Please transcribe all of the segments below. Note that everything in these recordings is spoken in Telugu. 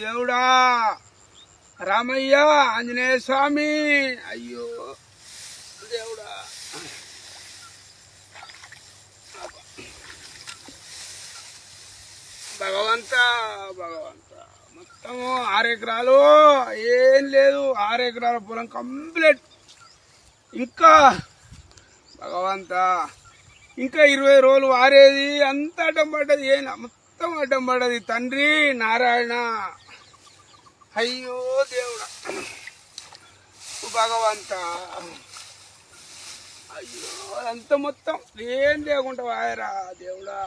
దేవుడా రామయ్య ఆంజనేయ స్వామి అయ్యో దేవుడా భగవంత మొత్తము 6 ఎకరాలు ఏం లేదు 6 ఎకరాల పొలం కంప్లీట్ ఇంకా భగవంత ఇంకా 20 రోజులు వారేది అంత అడ్డం పడ్డది మొత్తం అడ్డం పడ్డది తండ్రి నారాయణ అయ్యో దేవుడా భగవంత అయ్యో అంత మొత్తం ఏం లేకుండా వాయరా దేవుడా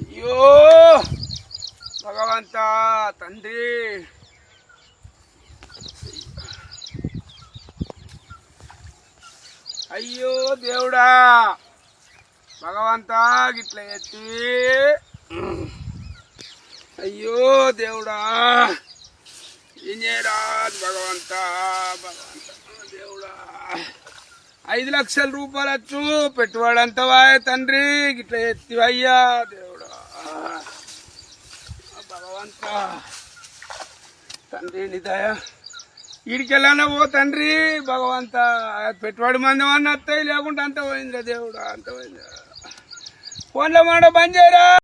అయ్యో భగవంత తండ్రి అయ్యో దేవుడా భగవంత గిట్ల ఎత్తి అయ్యో దేవుడా ఏం చేయరా భగవంత దేవుడా 5 లక్షల రూపాయలు వచ్చు పెట్టుబడి అంతా వాయ తండ్రి గిట్ల ఎత్తివయ్యా దేవుడా భగవంత తండ్రి నిదయ ఈడికెళ్ళానా ఓ తండ్రి భగవంత పెట్టుబడి మంది అన్న వస్తాయి లేకుంటే అంత పోయిందిరా దేవుడా అంత పోయిందిరా ఫోన్లో మాట బంద్ చేయరా.